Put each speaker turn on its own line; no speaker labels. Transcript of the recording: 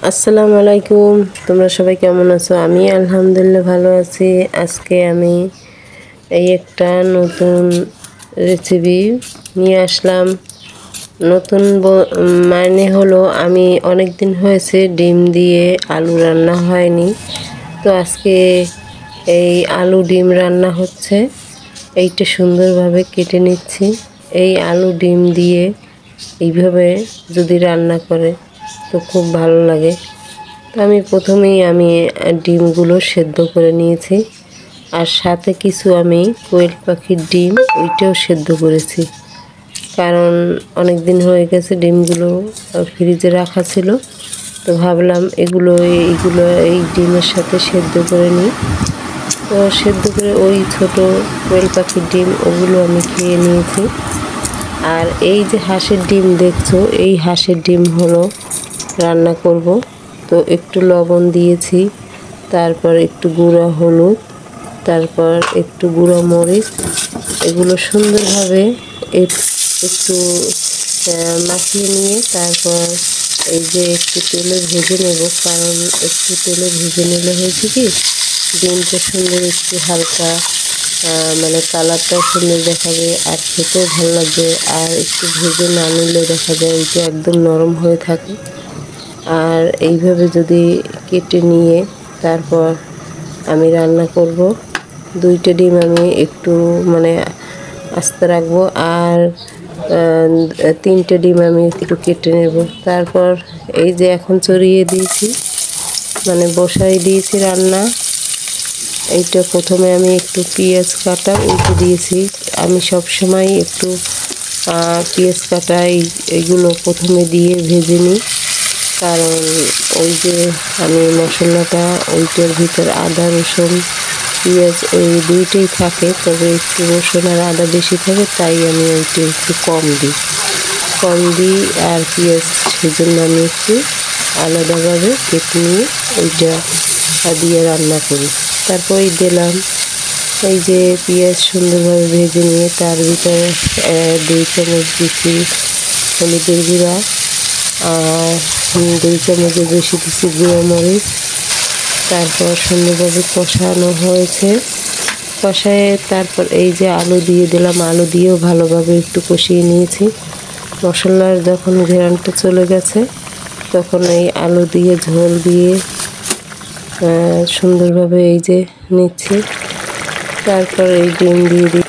আসসালামু আলাইকুম। তোমরা সবাই কেমন আছো? আমি আলহামদুলিল্লাহ ভালো আছি। আজকে আমি এই একটা নতুন রেসিপি নিয়ে আসলাম। নতুন মানে হলো আমি অনেক দিন হয়েছে ডিম দিয়ে আলু রান্না হয়নি, তো আজকে এই আলু ডিম রান্না হচ্ছে। এইটা সুন্দরভাবে কেটে নিচ্ছি। এই আলু ডিম দিয়ে এইভাবে যদি রান্না করে তো খুব ভালো লাগে। তো আমি প্রথমেই ডিমগুলো সেদ্ধ করে নিয়েছি, আর সাথে কিছু আমি কোয়েল পাখির ডিম ওইটাও সেদ্ধ করেছি, কারণ অনেক দিন হয়ে গেছে ডিমগুলো ফ্রিজে রাখা ছিল, তো ভাবলাম এইগুলো এই ডিমের সাথে সেদ্ধ করে নিই। তো সেদ্ধ করে ওই ছোট কোয়েল পাখির ডিম ওগুলো আমি খেয়ে নিয়েছি। আর এই যে হাঁসের ডিম দেখছো, এই হাঁসের ডিম হলো রান্না করব। তো একটু লবণ দিয়েছি, তারপর একটু গুঁড়া হলুদ, তারপর একটু গুঁড়ো মরিচ, এগুলো সুন্দরভাবে একটু মাখিয়ে নিয়ে তারপর এই যে একটু তেলে ভেজে নেব, কারণ একটু তেলে ভেজে নিলে হয়েছে কি ডিমটা সুন্দর একটু হালকা মানে কালারটাও সুন্দর দেখাবে আর খেতেও ভালো লাগবে। আর একটু ভেজে না নিলে দেখা যায় এটা একদম নরম হয়ে থাকে। আর এইভাবে যদি কেটে নিয়ে তারপর আমি রান্না করব। দুইটা ডিম আমি একটু মানে আস্তে রাখবো, আর তিনটে ডিম আমি একটু কেটে নেব। তারপর এই যে এখন চড়িয়ে দিয়েছি, মানে বসাই দিয়েছি রান্না। এইটা প্রথমে আমি একটু পেঁয়াজ কাটা উল্টে দিয়েছি। আমি সব সময় একটু পেঁয়াজ কাটা এইগুলো প্রথমে দিয়ে ভেজে নিই, কারণ ওই যে আমি মশলাটা ওইটার ভিতর আদা রসুন পেঁয়াজ ওই দুইটাই থাকে, তবে একটু রসুন আর আদা বেশি থাকে, তাই আমি ওইটা একটু কম দিই। আর পেঁয়াজ সেজন্য আমি একটু আলাদাভাবে কেটে নিয়ে ওইটা দিয়ে রান্না করি। তারপরে দিলাম এই যে পেঁয়াজ সুন্দরভাবে ভেজে নিয়ে তার ভিতরে 2 চামচ দিচ্ছি হলুদের গুঁড়া, আর 2 চামচের বেশি দিচ্ছি গুঁড়ো মরিচ। তারপর সুন্দরভাবে কষানো হয়েছে, কষায় তারপর এই যে আলু দিয়ে দিলাম, আলু দিয়েও ভালোভাবে একটু কষিয়ে নিয়েছি। মশলার যখন ঘ্রাণটা চলে গেছে তখন এই আলু দিয়ে ঝোল দিয়ে সুন্দরভাবে এই যে নিচ্ছি। তারপর এই ডিম দিয়ে দিই।